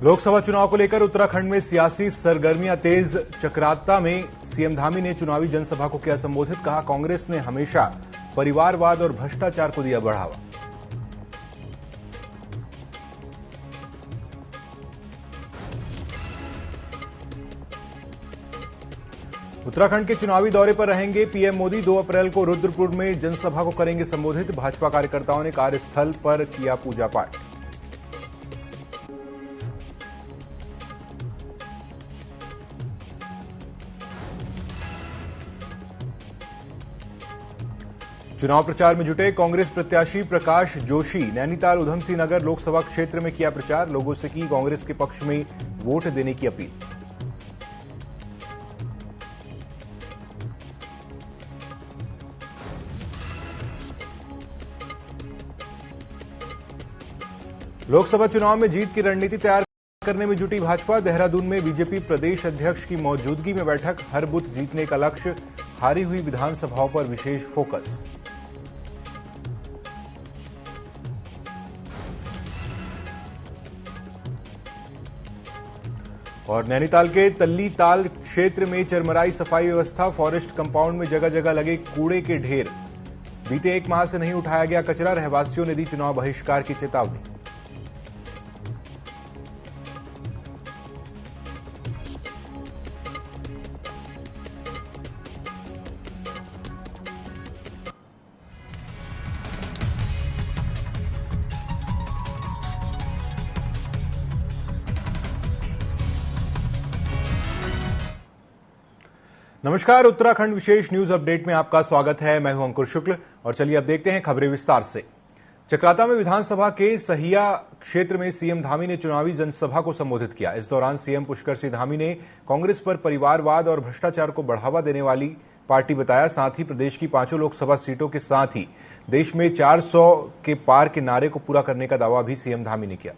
लोकसभा चुनाव को लेकर उत्तराखंड में सियासी सरगर्मियां तेज। चक्राता में सीएम धामी ने चुनावी जनसभा को किया संबोधित। कहा, कांग्रेस ने हमेशा परिवारवाद और भ्रष्टाचार को दिया बढ़ावा। उत्तराखंड के चुनावी दौरे पर रहेंगे पीएम मोदी। 2 अप्रैल को रुद्रपुर में जनसभा को करेंगे संबोधित। भाजपा कार्यकर्ताओं ने कार्यस्थल पर किया पूजा पाठ। चुनाव प्रचार में जुटे कांग्रेस प्रत्याशी प्रकाश जोशी। नैनीताल उधमसिंह नगर लोकसभा क्षेत्र में किया प्रचार। लोगों से की कांग्रेस के पक्ष में वोट देने की अपील। लोकसभा चुनाव में जीत की रणनीति तैयार करने में जुटी भाजपा। देहरादून में बीजेपी प्रदेश अध्यक्ष की मौजूदगी में बैठक। हर बूथ जीतने का लक्ष्य। हारी हुई विधानसभाओं पर विशेष फोकस। और नैनीताल के तल्ली ताल क्षेत्र में चरमराई सफाई व्यवस्था। फॉरेस्ट कंपाउंड में जगह जगह लगे कूड़े के ढेर। बीते 1 माह से नहीं उठाया गया कचरा। रहवासियों ने दी चुनाव बहिष्कार की चेतावनी। नमस्कार, उत्तराखंड विशेष न्यूज अपडेट में आपका स्वागत है। मैं हूं अंकुर शुक्ल और चलिए अब देखते हैं खबरें विस्तार से। चक्राता में विधानसभा के सहिया क्षेत्र में सीएम धामी ने चुनावी जनसभा को संबोधित किया। इस दौरान सीएम पुष्कर सिंह धामी ने कांग्रेस पर परिवारवाद और भ्रष्टाचार को बढ़ावा देने वाली पार्टी बताया। साथ ही प्रदेश की 5 लोकसभा सीटों के साथ ही देश में 400 के पार के नारे को पूरा करने का दावा भी सीएम धामी ने किया।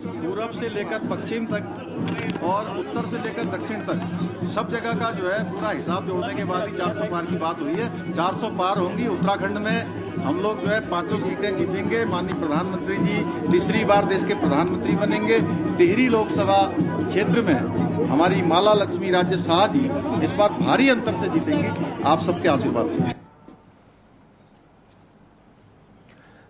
पूरब से लेकर पश्चिम तक और उत्तर से लेकर दक्षिण तक सब जगह का जो है पूरा हिसाब जोड़ने के बाद ही 400 पार की बात हुई है। 400 पार होंगी। उत्तराखंड में हम लोग जो है 5 सीटें जीतेंगे। माननीय प्रधानमंत्री जी तीसरी बार देश के प्रधानमंत्री बनेंगे। टिहरी लोकसभा क्षेत्र में हमारी माला लक्ष्मी राज्य शाह जी इस बार भारी अंतर से जीतेंगे, आप सबके आशीर्वाद से।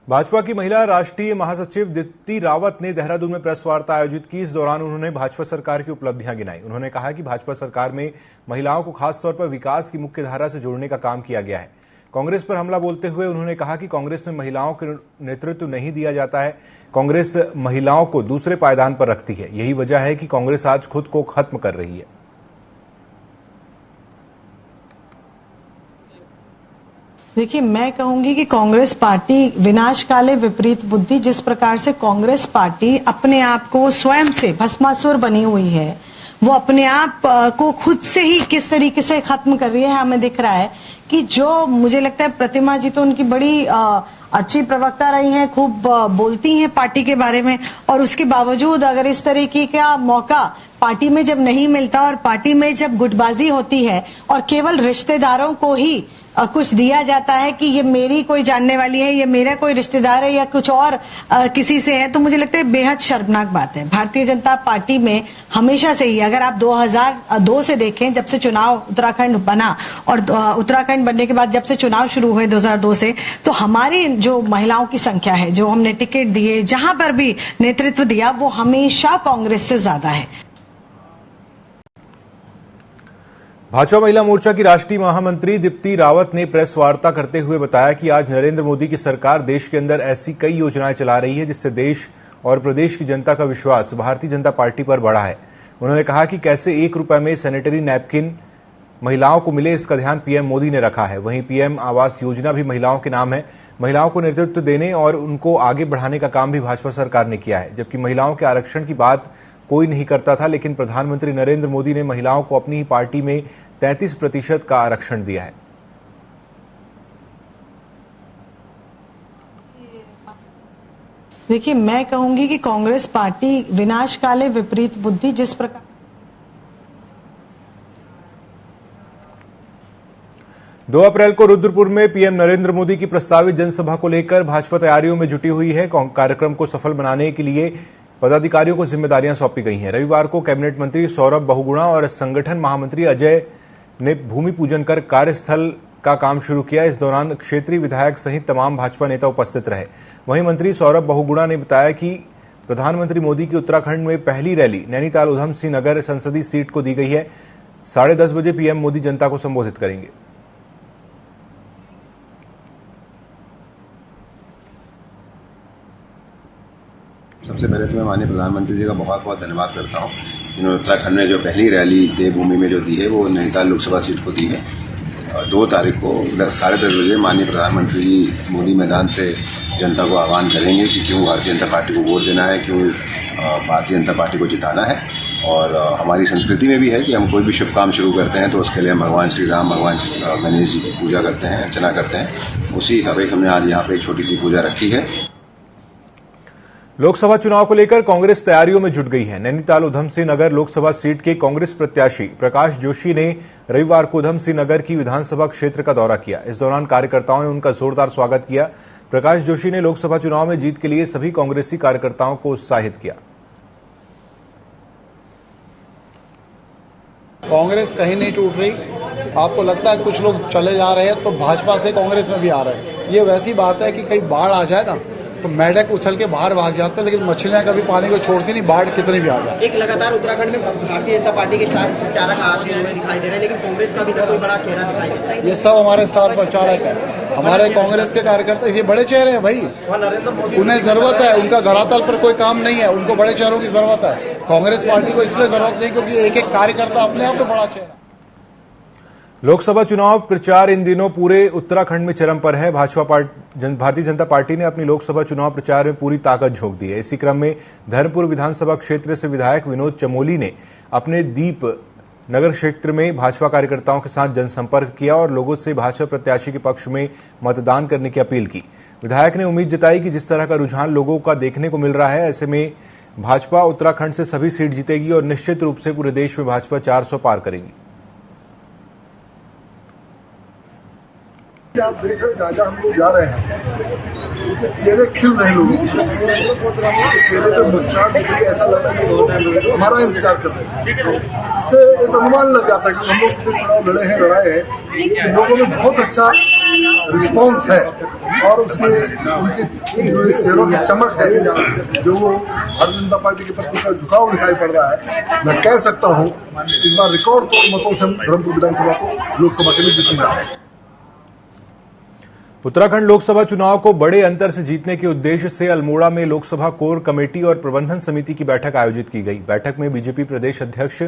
भाजपा की महिला राष्ट्रीय महासचिव दीप्ति रावत ने देहरादून में प्रेस वार्ता आयोजित की। इस दौरान उन्होंने भाजपा सरकार की उपलब्धियां गिनाई। उन्होंने कहा कि भाजपा सरकार में महिलाओं को खासतौर पर विकास की मुख्य धारा से जोड़ने का काम किया गया है। कांग्रेस पर हमला बोलते हुए उन्होंने कहा कि कांग्रेस में महिलाओं को नेतृत्व नहीं दिया जाता है। कांग्रेस महिलाओं को दूसरे पायदान पर रखती है। यही वजह है कि कांग्रेस आज खुद को खत्म कर रही है। देखिए, मैं कहूंगी कि कांग्रेस पार्टी विनाश काले विपरीत बुद्धि, जिस प्रकार से कांग्रेस पार्टी अपने आप को स्वयं से भस्मासुर बनी हुई है, वो अपने आप को खुद से ही किस तरीके से खत्म कर रही है। हमें दिख रहा है कि जो मुझे लगता है प्रतिमा जी तो उनकी बड़ी अच्छी प्रवक्ता रही हैं, खूब बोलती हैं पार्टी के बारे में, और उसके बावजूद अगर इस तरीके का मौका पार्टी में जब नहीं मिलता और पार्टी में जब गुटबाजी होती है और केवल रिश्तेदारों को ही कुछ दिया जाता है कि ये मेरी कोई जानने वाली है, ये मेरा कोई रिश्तेदार है या कुछ और किसी से है, तो मुझे लगता है बेहद शर्मनाक बात है। भारतीय जनता पार्टी में हमेशा से ही, अगर आप 2002 से देखें, जब से चुनाव उत्तराखंड बना और उत्तराखंड बनने के बाद जब से चुनाव शुरू हुए 2002 से, तो हमारी जो महिलाओं की संख्या है, जो हमने टिकट दिए, जहां पर भी नेतृत्व दिया, वो हमेशा कांग्रेस से ज्यादा है। भाजपा महिला मोर्चा की राष्ट्रीय महामंत्री दीप्ति रावत ने प्रेस वार्ता करते हुए बताया कि आज नरेंद्र मोदी की सरकार देश के अंदर ऐसी कई योजनाएं चला रही है जिससे देश और प्रदेश की जनता का विश्वास भारतीय जनता पार्टी पर बढ़ा है। उन्होंने कहा कि कैसे 1 रुपए में सैनिटरी नैपकिन महिलाओं को मिले, इसका ध्यान पीएम मोदी ने रखा है। वहीं पीएम आवास योजना भी महिलाओं के नाम है। महिलाओं को नेतृत्व देने और उनको आगे बढ़ाने का काम भी भाजपा सरकार ने किया है। जबकि महिलाओं के आरक्षण की बात कोई नहीं करता था, लेकिन प्रधानमंत्री नरेंद्र मोदी ने महिलाओं को अपनी ही पार्टी में 33% का आरक्षण दिया है। देखिए, मैं कहूंगी कि कांग्रेस पार्टी विनाश काले विपरीत बुद्धि, जिस प्रकार 2 अप्रैल को रुद्रपुर में पीएम नरेंद्र मोदी की प्रस्तावित जनसभा को लेकर भाजपा तैयारियों में जुटी हुई है। कार्यक्रम को सफल बनाने के लिए पदाधिकारियों को जिम्मेदारियां सौंपी गई हैं। रविवार को कैबिनेट मंत्री सौरभ बहुगुणा और संगठन महामंत्री अजय ने भूमि पूजन कर कार्यस्थल का काम शुरू किया। इस दौरान क्षेत्रीय विधायक सहित तमाम भाजपा नेता उपस्थित रहे। वहीं मंत्री सौरभ बहुगुणा ने बताया कि प्रधानमंत्री मोदी की उत्तराखंड में पहली रैली नैनीताल उधम सिंह नगर संसदीय सीट को दी गई है। 10:30 बजे पीएम मोदी जनता को संबोधित करेंगे। सबसे पहले तो मैं माननीय प्रधानमंत्री जी का बहुत बहुत धन्यवाद करता हूं। इन्होंने उत्तराखंड में जो पहली रैली देवभूमि में जो दी है वो नैनीताल लोकसभा सीट को दी है। 2 तारीख को 10:30 बजे माननीय प्रधानमंत्री जी मोदी मैदान से जनता को आह्वान करेंगे कि क्यों भारतीय जनता पार्टी को वोट देना है, क्यों भारतीय जनता पार्टी को जिताना है। और हमारी संस्कृति में भी है कि हम कोई भी शुभ काम शुरू करते हैं तो उसके लिए हम भगवान श्री राम, भगवान गणेश जी की पूजा करते हैं, अर्चना करते हैं। उसी हिसाब से हमने आज यहाँ पे एक छोटी सी पूजा रखी है। लोकसभा चुनाव को लेकर कांग्रेस तैयारियों में जुट गई है। नैनीताल उधम सिंह नगर लोकसभा सीट के कांग्रेस प्रत्याशी प्रकाश जोशी ने रविवार को उधम सिंह नगर की विधानसभा क्षेत्र का दौरा किया। इस दौरान कार्यकर्ताओं ने उनका जोरदार स्वागत किया। प्रकाश जोशी ने लोकसभा चुनाव में जीत के लिए सभी कांग्रेसी कार्यकर्ताओं को उत्साहित किया। कांग्रेस कहीं नहीं टूट रही। आपको लगता है कुछ लोग चले जा रहे हैं तो भाजपा से कांग्रेस में भी आ रहे हैं। ये वैसी बात है कि कहीं बाढ़ आ जाए ना तो मेढक उछल के बाहर भाग जाते हैं, लेकिन मछलियां कभी पानी को छोड़ती नहीं, बाढ़ कितनी भी आ जाए। एक लगातार उत्तराखंड में भारतीय जनता पार्टी के स्टार प्रचारक आते हुए दिखाई दे रहे हैं, लेकिन कांग्रेस का भी कोई बड़ा चेहरा दिखाई देता है। ये सब हमारे स्टार प्रचारक है। हमारे कांग्रेस के कार्यकर्ता ये बड़े चेहरे हैं भाई, उन्हें जरूरत है। उनका धरातल पर कोई काम नहीं है, उनको बड़े चेहरों की जरूरत है। कांग्रेस पार्टी को इसलिए जरूरत नहीं क्योंकि एक एक कार्यकर्ता अपने आप में बड़ा चेहरा। लोकसभा चुनाव प्रचार इन दिनों पूरे उत्तराखंड में चरम पर है। भारतीय जनता पार्टी ने अपनी लोकसभा चुनाव प्रचार में पूरी ताकत झोंक दी है। इसी क्रम में धर्मपुर विधानसभा क्षेत्र से विधायक विनोद चमोली ने अपने दीप नगर क्षेत्र में भाजपा कार्यकर्ताओं के साथ जनसंपर्क किया और लोगों से भाजपा प्रत्याशी के पक्ष में मतदान करने की अपील की। विधायक ने उम्मीद जताई कि जिस तरह का रुझान लोगों का देखने को मिल रहा है, ऐसे में भाजपा उत्तराखंड से सभी सीट जीतेगी और निश्चित रूप से पूरे देश में भाजपा 400 पार करेगी। आप देख रहे हैं जहाँ हम लोग जा रहे हैं, चेहरे खिल रहे लोगों के चेहरे पे मुस्कुराहट दिख रही है। ऐसा लग रहा है कि लोग हमारा इंतजार कर रहे हैं। इससे एक अनुमान लग जाता है कि हम लोग जो चुनाव लड़ाए हैं, लोगों में बहुत अच्छा रिस्पॉन्स है और उनके चेहरों की चमक है, जो वो भारतीय जनता पार्टी के प्रति का झुकाव दिखाई पड़ रहा है। मैं कह सकता हूँ इस बार रिकॉर्ड तोड़ मतों से हम धर्मपुर विधानसभा को लोकसभा के लिए जीतेंगे। उत्तराखंड लोकसभा चुनाव को बड़े अंतर से जीतने के उद्देश्य से अल्मोड़ा में लोकसभा कोर कमेटी और प्रबंधन समिति की बैठक आयोजित की गई। बैठक में बीजेपी प्रदेश अध्यक्ष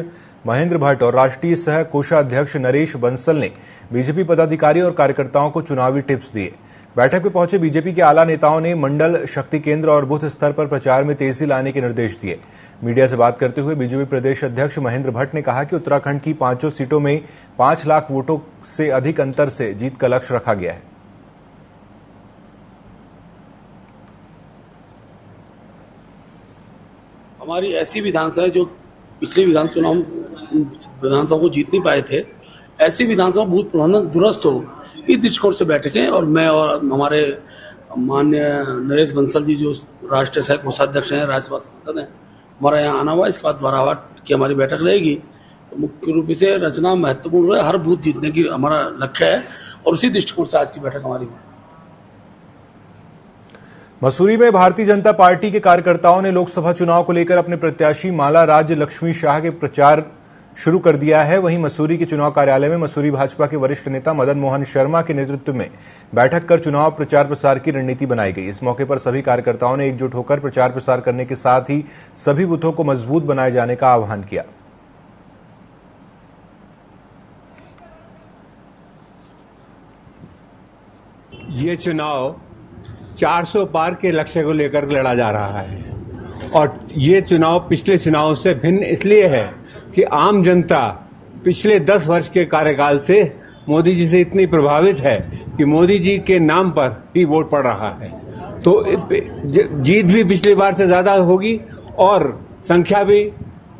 महेंद्र भट्ट और राष्ट्रीय सह कोषाध्यक्ष नरेश बंसल ने बीजेपी पदाधिकारी और कार्यकर्ताओं को चुनावी टिप्स दिए। बैठक में पहुंचे बीजेपी के आला नेताओं ने मंडल, शक्ति केंद्र और बूथ स्तर पर प्रचार में तेजी लाने के निर्देश दिए। मीडिया से बात करते हुए बीजेपी प्रदेश अध्यक्ष महेंद्र भट्ट ने कहा कि उत्तराखंड की 5 सीटों में 5 लाख वोटों से अधिक अंतर से जीत का लक्ष्य रखा गया है। हमारी ऐसी विधानसभा जो पिछले विधानसभा को जीत नहीं पाए थे, ऐसी विधानसभा बूथ प्रबंधन दुरुस्त हो, इस दृष्टिकोण से बैठकें। और मैं और हमारे माननीय नरेश बंसल जी जो राष्ट्रीय सह कोषाध्यक्ष हैं, राज्यसभा सांसद हैं, हमारा यहाँ आना हुआ। इसके बाद द्वारावाट की हमारी बैठक रहेगी। तो मुख्य रूप से रचना महत्वपूर्ण है, हर बूथ जीतने की हमारा लक्ष्य है और उसी दृष्टिकोण से आज की बैठक हमारी। मसूरी में भारतीय जनता पार्टी के कार्यकर्ताओं ने लोकसभा चुनाव को लेकर अपने प्रत्याशी माला राज्य लक्ष्मी शाह के प्रचार शुरू कर दिया है। वहीं मसूरी के चुनाव कार्यालय में मसूरी भाजपा के वरिष्ठ नेता मदन मोहन शर्मा के नेतृत्व में बैठक कर चुनाव प्रचार प्रसार की रणनीति बनाई गई। इस मौके पर सभी कार्यकर्ताओं ने एकजुट होकर प्रचार प्रसार करने के साथ ही सभी बूथों को मजबूत बनाए जाने का आह्वान किया। ये चुनाव 400 पार के लक्ष्य को लेकर लड़ा जा रहा है और ये चुनाव पिछले चुनाव से भिन्न इसलिए है कि आम जनता पिछले 10 वर्ष के कार्यकाल से मोदी जी से इतनी प्रभावित है कि मोदी जी के नाम पर ही वोट पड़ रहा है। तो जीत भी पिछली बार से ज्यादा होगी और संख्या भी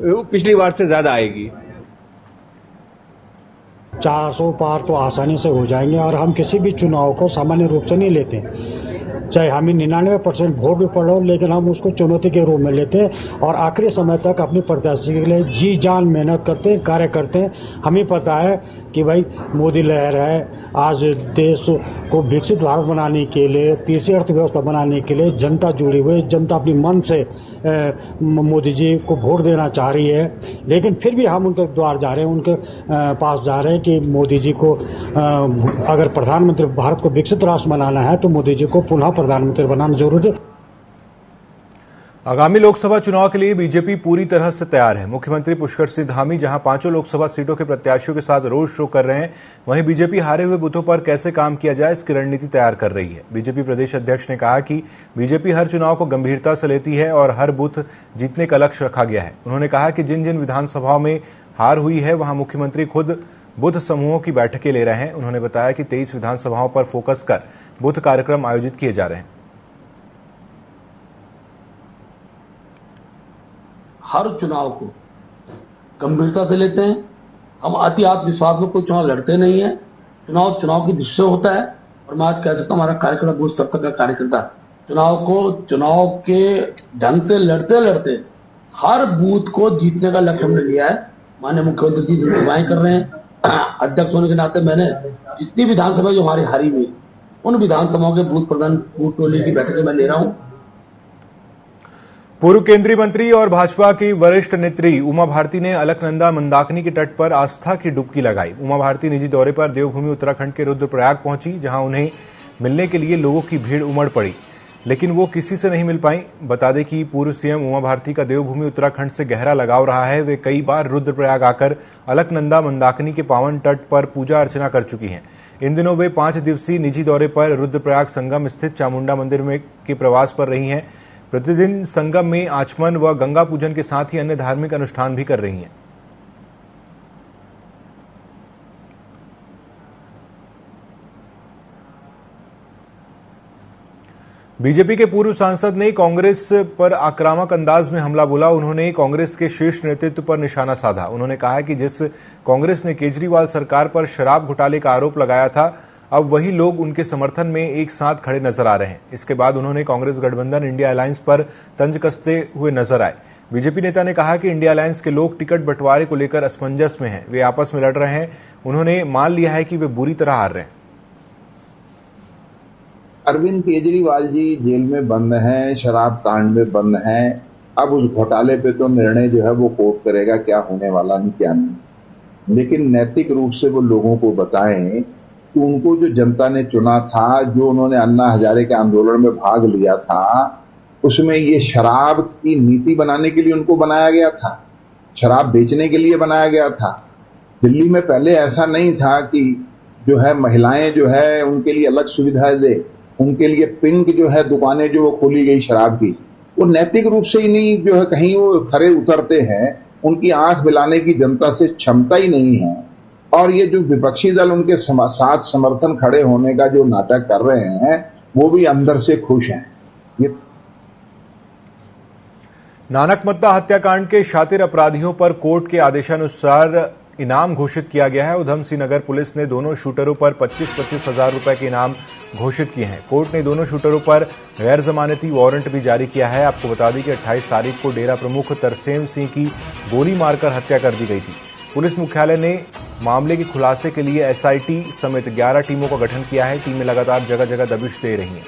पिछली बार से ज्यादा आएगी। 400 पार तो आसानी से हो जाएंगे। और हम किसी भी चुनाव को सामान्य रूप से नहीं लेते, चाहे हमें 99% वोट भी पड़ो, लेकिन हम उसको चुनौती के रूप में लेते हैं और आखिरी समय तक अपनी प्रत्याशी के लिए जी जान मेहनत करते हैं, कार्य करते हैं। हमें पता है कि भाई मोदी लहर है, आज देश को विकसित भारत बनाने के लिए, तीसरी अर्थव्यवस्था बनाने के लिए जनता जुड़ी हुई, जनता अपनी मन से मोदी जी को वोट देना चाह रही है। लेकिन फिर भी हम उनके द्वार जा रहे हैं, उनके पास जा रहे हैं कि मोदी जी को अगर प्रधानमंत्री भारत को विकसित राष्ट्र बनाना है तो मोदी जी को पुनः प्रधानमंत्री बनाना जरूरी है। आगामी लोकसभा चुनाव के लिए बीजेपी पूरी तरह से तैयार है। मुख्यमंत्री पुष्कर सिंह धामी जहां 5 लोकसभा सीटों के प्रत्याशियों के साथ रोड शो कर रहे हैं, वहीं बीजेपी हारे हुए बूथों पर कैसे काम किया जाए इसकी रणनीति तैयार कर रही है। बीजेपी प्रदेश अध्यक्ष ने कहा कि बीजेपी हर चुनाव को गंभीरता से लेती है और हर बूथ जीतने का लक्ष्य रखा गया है। उन्होंने कहा कि जिन जिन विधानसभाओं में हार हुई है वहां मुख्यमंत्री खुद बूथ समूहों की बैठकें ले रहे हैं। उन्होंने बताया कि 23 विधानसभाओं पर फोकस कर बूथ कार्यक्रम आयोजित किए जा रहे हैं। हर चुनाव को गंभीरता से लेते हैं। हम अति आत्मविश्वास में कोई चुनाव लड़ते नहीं है। चुनाव की दृष्टि से होता है। और मैं आज कह सकता हूँ हमारा कार्यकर्ता बूथ स्तर तक का कार्यकर्ता चुनाव के ढंग से लड़ते लड़ते हर बूथ को जीतने का लक्ष्य हमने लिया है। माननीय मुख्यमंत्री जी सेवाएं कर रहे हैं। अध्यक्ष होने के नाते मैंने जितनी विधानसभा जो हमारी हारी हुई उन विधानसभाओं के बूथ टोली की बैठकें मैं ले रहा हूँ। पूर्व केंद्रीय मंत्री और भाजपा की वरिष्ठ नेत्री उमा भारती ने अलकनंदा मंदाकिनी के तट पर आस्था की डुबकी लगाई। उमा भारती निजी दौरे पर देवभूमि उत्तराखंड के रुद्रप्रयाग पहुंची, जहां उन्हें मिलने के लिए लोगों की भीड़ उमड़ पड़ी, लेकिन वो किसी से नहीं मिल पाई। बता दें कि पूर्व सीएम उमा भारती का देवभूमि उत्तराखंड से गहरा लगाव रहा है। वे कई बार रुद्रप्रयाग आकर अलकनंदा मंदाकिनी के पावन तट पर पूजा अर्चना कर चुकी हैं। इन दिनों वे 5 दिवसीय निजी दौरे पर रुद्रप्रयाग संगम स्थित चामुंडा मंदिर में के प्रवास पर रही हैं। प्रतिदिन संगम में आचमन व गंगा पूजन के साथ ही अन्य धार्मिक अनुष्ठान भी कर रही हैं। बीजेपी के पूर्व सांसद ने कांग्रेस पर आक्रामक अंदाज में हमला बोला। उन्होंने कांग्रेस के शीर्ष नेतृत्व पर निशाना साधा। उन्होंने कहा कि जिस कांग्रेस ने केजरीवाल सरकार पर शराब घोटाले का आरोप लगाया था, अब वही लोग उनके समर्थन में एक साथ खड़े नजर आ रहे हैं। इसके बाद उन्होंने कांग्रेस गठबंधन इंडिया अलायंस पर तंज कसते हुए नजर आए। बीजेपी नेता ने कहा कि इंडिया अलायंस के लोग टिकट बंटवारे को लेकर असमंजस में हैं। वे आपस में लड़ रहे हैं। उन्होंने मान लिया है कि वे बुरी तरह हार रहे हैं। अरविंद केजरीवाल जी जेल में बंद हैं, शराब कांड में बंद हैं। अब उस घोटाले पे तो निर्णय जो है वो कोर्ट करेगा, क्या होने वाला नहीं क्या नहीं। लेकिन नैतिक रूप से वो लोगों को बताएं कि उनको जो जनता ने चुना था, जो उन्होंने अन्ना हजारे के आंदोलन में भाग लिया था, उसमें ये शराब की नीति बनाने के लिए उनको बनाया गया था, शराब बेचने के लिए बनाया गया था। दिल्ली में पहले ऐसा नहीं था कि जो है महिलाएं जो है उनके लिए अलग सुविधाएं दे, उनके लिए पिंक जो है दुकानें जो वो खोली गई शराब की, वो नैतिक रूप से ही नहीं जो है कहीं वो खरे उतरते हैं। उनकी आंख मिलाने की जनता से क्षमता ही नहीं है। और ये जो विपक्षी दल उनके साथ समर्थन खड़े होने का जो नाटक कर रहे हैं, वो भी अंदर से खुश हैं। ये नानकमत्ता हत्याकांड के शातिर अपराधियों पर कोर्ट के आदेशानुसार इनाम घोषित किया गया है। उधम सिंह नगर पुलिस ने दोनों शूटरों पर 25-25 हजार रुपए के इनाम घोषित किए हैं। कोर्ट ने दोनों शूटरों पर गैर जमानती वारंट भी जारी किया है। आपको बता दें कि 28 तारीख को डेरा प्रमुख तरसेम सिंह की गोली मारकर हत्या कर दी गई थी। पुलिस मुख्यालय ने मामले के खुलासे के लिए एसआईटी समेत 11 टीमों का गठन किया है। टीमें लगातार जगह जगह दबिश दे रही हैं।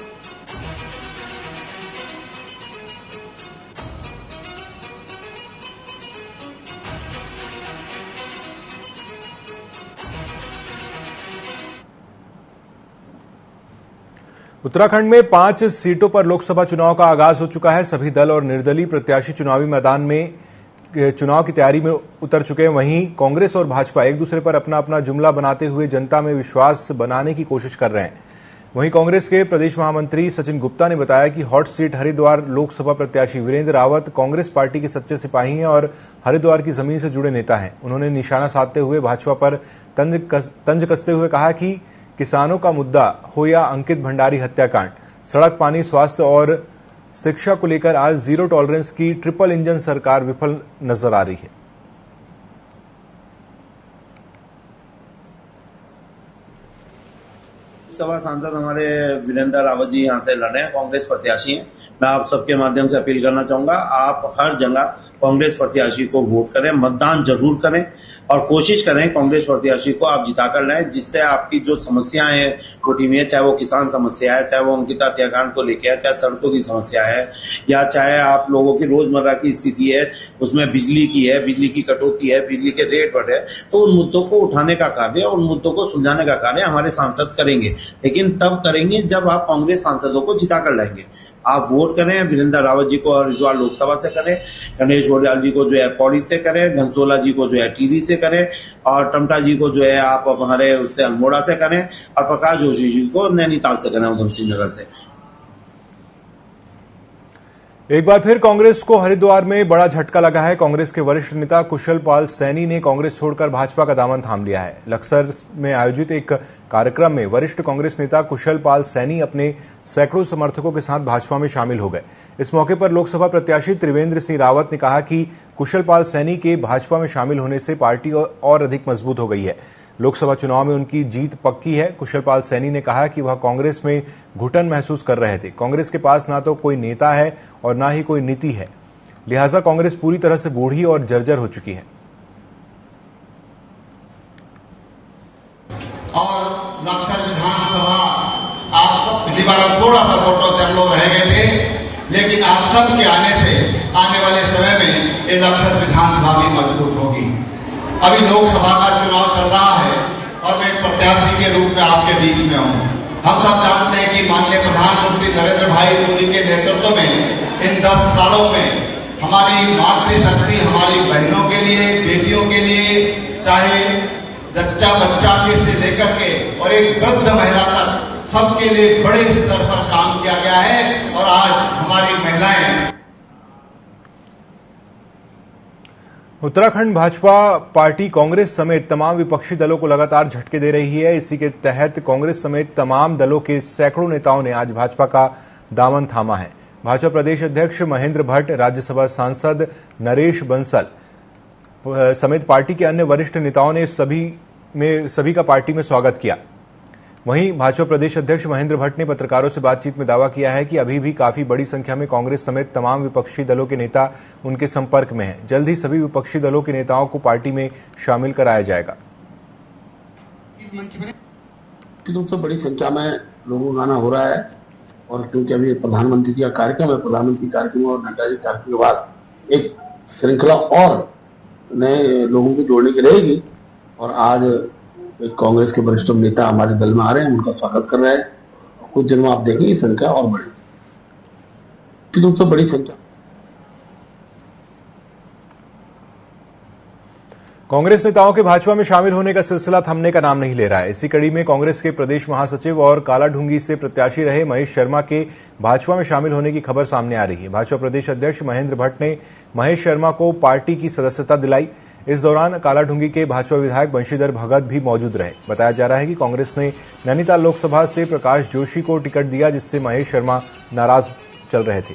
उत्तराखंड में 5 सीटों पर लोकसभा चुनाव का आगाज हो चुका है। सभी दल और निर्दलीय प्रत्याशी चुनावी मैदान में चुनाव की तैयारी में उतर चुके हैं। वहीं कांग्रेस और भाजपा एक दूसरे पर अपना अपना जुमला बनाते हुए जनता में विश्वास बनाने की कोशिश कर रहे हैं। वहीं कांग्रेस के प्रदेश महामंत्री सचिन गुप्ता ने बताया कि हॉट सीट हरिद्वार लोकसभा प्रत्याशी वीरेंद्र रावत कांग्रेस पार्टी के सच्चे सिपाही हैं और हरिद्वार की जमीन से जुड़े नेता हैं। उन्होंने निशाना साधते हुए भाजपा पर तंज कसते हुए कहा कि किसानों का मुद्दा हो या अंकित भंडारी हत्याकांड, सड़क, पानी, स्वास्थ्य और शिक्षा को लेकर आज जीरो टॉलरेंस की ट्रिपल इंजन सरकार विफल नजर आ रही है। लोकसभा सांसद हमारे वीरेंद्र रावत जी यहाँ से लड़ रहे हैं, कांग्रेस प्रत्याशी हैं। मैं आप सबके माध्यम से अपील करना चाहूंगा, आप हर जगह कांग्रेस प्रत्याशी को वोट करें, मतदान जरूर करें और कोशिश करें कांग्रेस प्रत्याशी को आप जिताकर लाएं, जिससे आपकी जो समस्याएं हैं उठी हुई है, चाहे वो किसान समस्या है, चाहे वो अंकिता हत्याकांड को लेकर है, चाहे सड़कों की समस्या है, या चाहे आप लोगों की रोजमर्रा की स्थिति है, उसमें बिजली की है, बिजली की कटौती है, बिजली के रेट बढ़े, तो उन मुद्दों को उठाने का कार्य, उन मुद्दों को सुलझाने का कार्य हमारे सांसद करेंगे। लेकिन तब करेंगे जब आप कांग्रेस सांसदों को जिताकर लाएंगे। आप वोट करें, वीरेंद्र रावत जी को हरिद्वार लोकसभा से करें, गणेश घोड़ियाल जी को जो है पौड़ी से करें, घनसोला जी को जो है टिहरी से करें, और टमटा जी को जो है आप हमारे उससे अल्मोड़ा से करें, और प्रकाश जोशी जी को नैनीताल से करें, उधम सिंह नगर से। एक बार फिर कांग्रेस को हरिद्वार में बड़ा झटका लगा है। कांग्रेस के वरिष्ठ नेता कुशल पाल सैनी ने कांग्रेस छोड़कर भाजपा का दामन थाम लिया है। लक्सर में आयोजित एक कार्यक्रम में वरिष्ठ कांग्रेस नेता कुशल पाल सैनी अपने सैकड़ों समर्थकों के साथ भाजपा में शामिल हो गए। इस मौके पर लोकसभा प्रत्याशी त्रिवेंद्र सिंह रावत ने कहा कि कुशल पाल सैनी के भाजपा में शामिल होने से पार्टी और अधिक मजबूत हो गई है। लोकसभा चुनाव में उनकी जीत पक्की है। कुशल पाल सैनी ने कहा कि वह कांग्रेस में घुटन महसूस कर रहे थे। कांग्रेस के पास ना तो कोई नेता है और ना ही कोई नीति है, लिहाजा कांग्रेस पूरी तरह से बूढ़ी और जर्जर हो चुकी है। और लक्सर विधानसभा आप सब पिछली बार थोड़ा सा वोटों से हम लोग रह गए थे, लेकिन आप सब के आने से आने वाले समय में ये लक्सर विधानसभा भी मजबूत होगी। अभी लोकसभा का चुनाव चल रहा है और मैं प्रत्याशी के रूप में आपके बीच में हूँ। हम सब जानते हैं कि माननीय प्रधानमंत्री नरेंद्र भाई मोदी के नेतृत्व में इन 10 सालों में हमारी मातृशक्ति हमारी बहनों के लिए, बेटियों के लिए, चाहे जच्चा बच्चा के से लेकर के और एक वृद्ध महिला तक सबके लिए बड़े स्तर पर काम किया गया है। और आज हमारी महिलाएं उत्तराखंड भाजपा पार्टी कांग्रेस समेत तमाम विपक्षी दलों को लगातार झटके दे रही है। इसी के तहत कांग्रेस समेत तमाम दलों के सैकड़ों नेताओं ने आज भाजपा का दामन थामा है। भाजपा प्रदेश अध्यक्ष महेंद्र भट्ट, राज्यसभा सांसद नरेश बंसल समेत पार्टी के अन्य वरिष्ठ नेताओं ने सभी का पार्टी में स्वागत किया। वहीं भाजपा प्रदेश अध्यक्ष महेंद्र भट्ट ने पत्रकारों से बातचीत में दावा किया है कि अभी भी काफी बड़ी संख्या में कांग्रेस समेत तमाम विपक्षी दलों के नेता उनके संपर्क में हैं। जल्द ही सभी विपक्षी दलों के नेताओं को पार्टी में शामिल कराया जाएगा। तो बड़ी संख्या में लोगों का आना हो रहा है, और क्योंकि अभी प्रधानमंत्री जी का कार्यक्रम है, प्रधानमंत्री कार्यक्रम और नड्डा जी कार्यक्रम के बाद एक श्रृंखला और नए लोगों को जोड़ने की रहेगी। और आज कांग्रेस के वरिष्ठ नेता हमारे दल में आ रहे हैं, उनका स्वागत कर रहे हैं। कुछ दिन में आप देखेंगे संख्या और बढ़ेगी। तो बड़ी संख्या। कांग्रेस नेताओं के भाजपा में शामिल होने का सिलसिला थमने का नाम नहीं ले रहा है। इसी कड़ी में कांग्रेस के प्रदेश महासचिव और कालाढूंगी से प्रत्याशी रहे महेश शर्मा के भाजपा में शामिल होने की खबर सामने आ रही है। भाजपा प्रदेश अध्यक्ष महेंद्र भट्ट ने महेश शर्मा को पार्टी की सदस्यता दिलाई। इस दौरान कालाढूंगी के भाजपा विधायक बंशीधर भगत भी मौजूद रहे। बताया जा रहा है कि कांग्रेस ने नैनीताल लोकसभा से प्रकाश जोशी को टिकट दिया, जिससे महेश शर्मा नाराज चल रहे थे।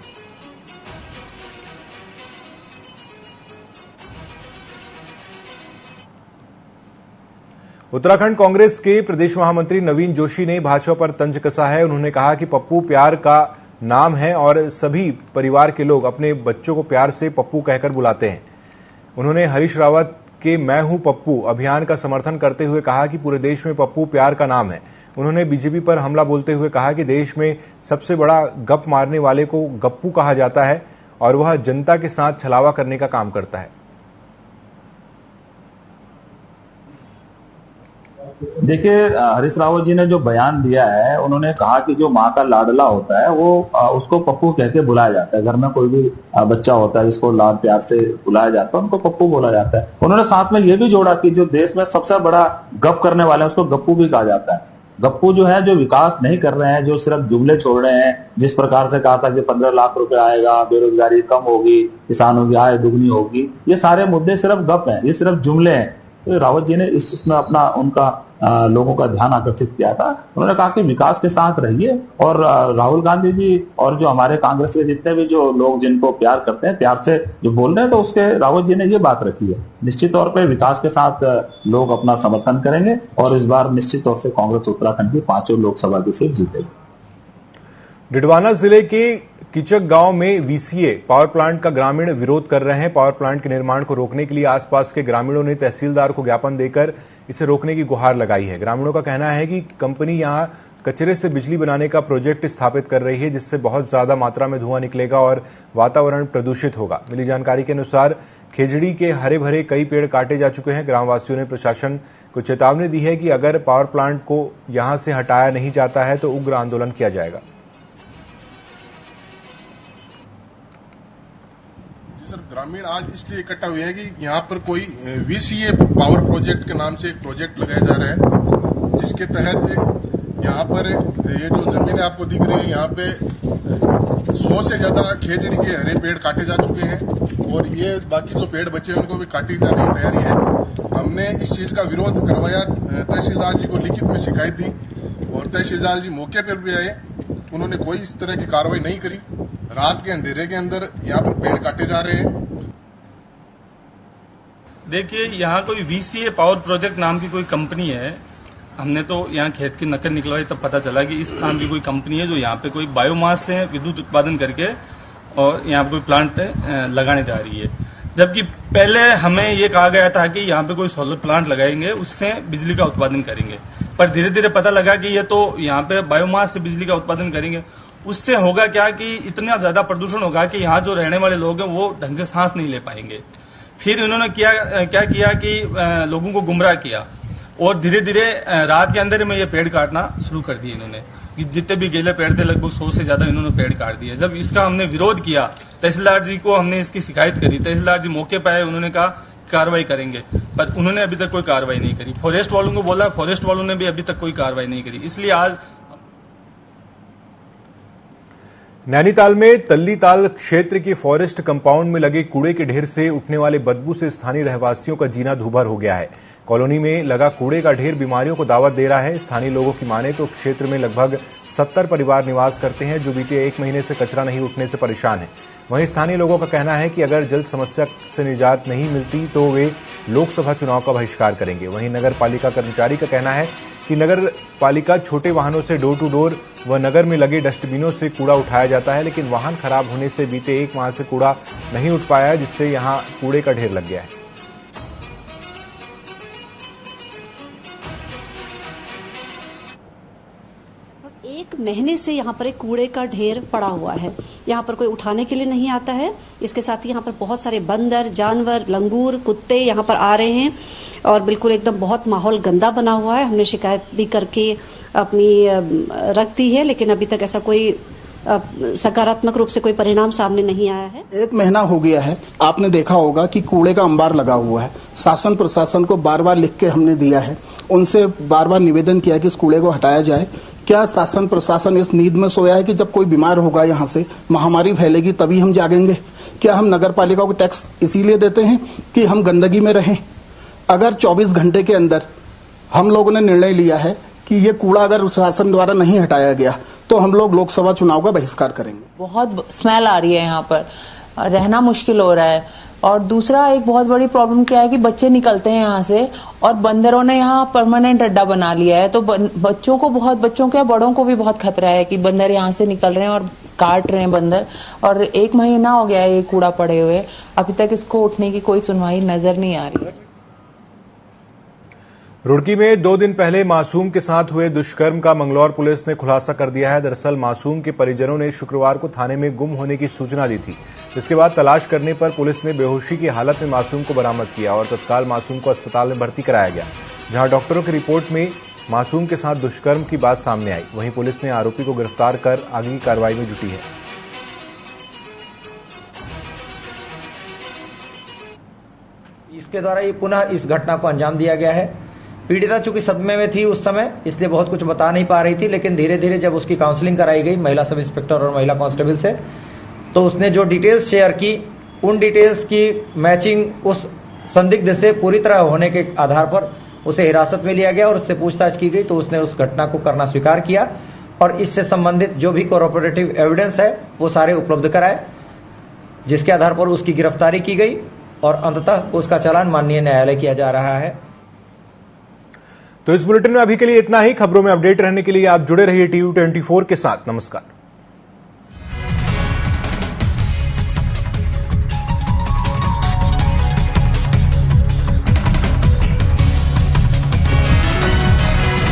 उत्तराखंड कांग्रेस के प्रदेश महामंत्री नवीन जोशी ने भाजपा पर तंज कसा है। उन्होंने कहा कि पप्पू प्यार का नाम है और सभी परिवार के लोग अपने बच्चों को प्यार से पप्पू कहकर बुलाते हैं। उन्होंने हरीश रावत के मैं हूं पप्पू अभियान का समर्थन करते हुए कहा कि पूरे देश में पप्पू प्यार का नाम है। उन्होंने बीजेपी पर हमला बोलते हुए कहा कि देश में सबसे बड़ा गप मारने वाले को गप्पू कहा जाता है और वह जनता के साथ छलावा करने का काम करता है। देखिए, हरीश रावत जी ने जो बयान दिया है, उन्होंने कहा कि जो माँ का लाडला होता है वो उसको पप्पू कह के बुलाया जाता है। घर में कोई भी बच्चा होता है जिसको लाड प्यार से बुलाया जाता है, उनको पप्पू बोला जाता है। उन्होंने साथ में ये भी जोड़ा कि जो देश में सबसे बड़ा गप करने वाले हैं उसको गप्पू भी कहा जाता है। गप्पू जो है, जो विकास नहीं कर रहे हैं, जो सिर्फ जुमले छोड़ रहे हैं, जिस प्रकार से कहा था कि 15 लाख रुपए आएगा, बेरोजगारी कम होगी, किसानों की आय दुगनी होगी, ये सारे मुद्दे सिर्फ गप हैं, ये सिर्फ जुमले हैं। तो रावत जी ने इसमें अपना उनका लोगों का ध्यान आकर्षित किया था। उन्होंने कहा कि विकास के साथ रहिए, और राहुल गांधी जी और जो हमारे कांग्रेस के जितने भी जो लोग जिनको प्यार करते हैं, प्यार से जो बोल रहे हैं, तो उसके रावत जी ने ये बात रखी है। निश्चित तौर पे विकास के साथ लोग अपना समर्थन करेंगे और इस बार निश्चित तौर से कांग्रेस उत्तराखंड की 5 लोकसभा की सीट जीतेगी। डिडवाना जिले के किचक गांव में वीसीए पावर प्लांट का ग्रामीण विरोध कर रहे हैं। पावर प्लांट के निर्माण को रोकने के लिए आसपास के ग्रामीणों ने तहसीलदार को ज्ञापन देकर इसे रोकने की गुहार लगाई है। ग्रामीणों का कहना है कि कंपनी यहां कचरे से बिजली बनाने का प्रोजेक्ट स्थापित कर रही है, जिससे बहुत ज्यादा मात्रा में धुआं निकलेगा और वातावरण प्रदूषित होगा। मिली जानकारी के अनुसार खेजड़ी के हरे भरे कई पेड़ काटे जा चुके हैं। ग्रामवासियों ने प्रशासन को चेतावनी दी है कि अगर पावर प्लांट को यहां से हटाया नहीं जाता है तो उग्र आंदोलन किया जाएगा। सर, ग्रामीण आज इसलिए इकट्ठा हुए हैं कि यहाँ पर कोई वीसीए पावर प्रोजेक्ट के नाम से एक प्रोजेक्ट लगाया जा रहा है, जिसके तहत यहाँ पर ये जो जमीन आपको दिख रही है, यहाँ पे 100 से ज्यादा खेजड़ी के हरे पेड़ काटे जा चुके हैं और ये बाकी जो पेड़ बचे हैं उनको भी काटी जाने की तैयारी है। हमने इस चीज का विरोध करवाया, तहसीलदार जी को लिखित में शिकायत दी और तहसीलदार जी मौके पर भी आए। उन्होंने कोई इस तरह की कार्रवाई नहीं करी। रात के अंधेरे के अंदर यहाँ पर पेड़ काटे जा रहे हैं। देखिए, यहाँ कोई वीसीए पावर प्रोजेक्ट नाम की कोई कंपनी है। हमने तो यहाँ खेत की नकल निकलवाई, तब पता चला कि इस नाम की कोई कंपनी है जो यहाँ पे कोई बायोमास से विद्युत उत्पादन करके और यहाँ पे कोई प्लांट लगाने जा रही है। जबकि पहले हमें ये कहा गया था कि यहाँ पे कोई सोलर प्लांट लगाएंगे, उससे बिजली का उत्पादन करेंगे। पर धीरे धीरे पता लगा कि ये तो यहाँ पे बायोमास से बिजली का उत्पादन करेंगे। उससे होगा क्या कि इतना ज्यादा प्रदूषण होगा कि यहाँ जो रहने वाले लोग हैं वो ढंग से सांस नहीं ले पाएंगे। फिर इन्होंने क्या किया कि लोगों को गुमराह किया और धीरे धीरे रात के अंदर में ये पेड़ काटना शुरू कर दिए इन्होंने। जितने भी गेले पेड़ थे लगभग 100 से ज्यादा इन्होंने पेड़ काट दिए। जब इसका हमने विरोध किया, तहसीलदार जी को हमने इसकी शिकायत करी। तहसीलदार जी मौके पर आए, उन्होंने कहा कार्रवाई करेंगे, पर उन्होंने अभी तक कोई कार्रवाई नहीं करी। फॉरेस्ट वालों को बोला, फॉरेस्ट वालों ने भी अभी तक कोई कार्रवाई नहीं करी। इसलिए आज नैनीताल में तल्लीताल क्षेत्र के फॉरेस्ट कंपाउंड में लगे कूड़े के ढेर से उठने वाले बदबू से स्थानीय रहवासियों का जीना दूभर हो गया है। कॉलोनी में लगा कूड़े का ढेर बीमारियों को दावत दे रहा है। स्थानीय लोगों की माने तो क्षेत्र में लगभग 70 परिवार निवास करते हैं, जो बीते 1 महीने से कचरा नहीं उठने से परेशान हैं। वहीं स्थानीय लोगों का कहना है कि अगर जल्द समस्या से निजात नहीं मिलती तो वे लोकसभा चुनाव का बहिष्कार करेंगे। वहीं नगर पालिका कर्मचारी का कहना है कि नगर पालिका छोटे वाहनों से डोर टू डोर व नगर में लगे डस्टबिनों से कूड़ा उठाया जाता है, लेकिन वाहन खराब होने से बीते 1 माह से कूड़ा नहीं उठ पाया है, जिससे यहां कूड़े का ढेर लग गया है। 1 महीने से यहाँ पर एक कूड़े का ढेर पड़ा हुआ है। यहाँ पर कोई उठाने के लिए नहीं आता है। इसके साथ ही यहाँ पर बहुत सारे बंदर, जानवर, लंगूर, कुत्ते यहाँ पर आ रहे हैं और बिल्कुल एकदम बहुत माहौल गंदा बना हुआ है। हमने शिकायत भी करके अपनी रख दी है, लेकिन अभी तक ऐसा कोई सकारात्मक रूप से कोई परिणाम सामने नहीं आया है। 1 महीना हो गया है, आपने देखा होगा कि कूड़े का अंबार लगा हुआ है। शासन प्रशासन को बार बार लिख के हमने दिया है, उनसे बार बार निवेदन किया कि इस कूड़े को हटाया जाए। क्या शासन प्रशासन इस नींद में सोया है कि जब कोई बीमार होगा, यहाँ से महामारी फैलेगी तभी हम जागेंगे? क्या हम नगर पालिका को टैक्स इसीलिए देते हैं कि हम गंदगी में रहें? अगर 24 घंटे के अंदर हम लोगों ने निर्णय लिया है कि ये कूड़ा अगर शासन द्वारा नहीं हटाया गया तो हम लोग लोकसभा चुनाव का बहिष्कार करेंगे। बहुत स्मेल आ रही है, यहाँ पर रहना मुश्किल हो रहा है। और दूसरा एक बहुत बड़ी प्रॉब्लम क्या है कि बच्चे निकलते हैं यहाँ से और बंदरों ने यहाँ परमानेंट अड्डा बना लिया है। तो बच्चों क्या बड़ों को भी बहुत खतरा है कि बंदर यहाँ से निकल रहे हैं और काट रहे हैं बंदर। और 1 महीना हो गया है ये कूड़ा पड़े हुए, अभी तक इसको उठने की कोई सुनवाई नजर नहीं आ रही है। रुड़की में 2 दिन पहले मासूम के साथ हुए दुष्कर्म का मंगलौर पुलिस ने खुलासा कर दिया है। दरअसल मासूम के परिजनों ने शुक्रवार को थाने में गुम होने की सूचना दी थी, जिसके बाद तलाश करने पर पुलिस ने बेहोशी की हालत में मासूम को बरामद किया और तत्काल मासूम को अस्पताल में भर्ती कराया गया, जहां डॉक्टरों की रिपोर्ट में मासूम के साथ दुष्कर्म की बात सामने आई। वहीं पुलिस ने आरोपी को गिरफ्तार कर आगे की कार्रवाई में जुटी है। इसके द्वारा ये पुनः इस घटना को अंजाम दिया गया है। पीड़िता चूंकि सदमे में थी उस समय, इसलिए बहुत कुछ बता नहीं पा रही थी, लेकिन धीरे धीरे जब उसकी काउंसलिंग कराई गई महिला सब इंस्पेक्टर और महिला कांस्टेबल से, तो उसने जो डिटेल्स शेयर की, उन डिटेल्स की मैचिंग उस संदिग्ध से पूरी तरह होने के आधार पर उसे हिरासत में लिया गया और उससे पूछताछ की गई तो उसने उस घटना को करना स्वीकार किया और इससे संबंधित जो भी कोऑपरेटिव एविडेंस है वो सारे उपलब्ध कराए, जिसके आधार पर उसकी गिरफ्तारी की गई और अंततः उसका चालान माननीय न्यायालय किया जा रहा है। तो इस बुलेटिन में अभी के लिए इतना ही। खबरों में अपडेट रहने के लिए आप जुड़े रहिए टीवी 24 के साथ। नमस्कार।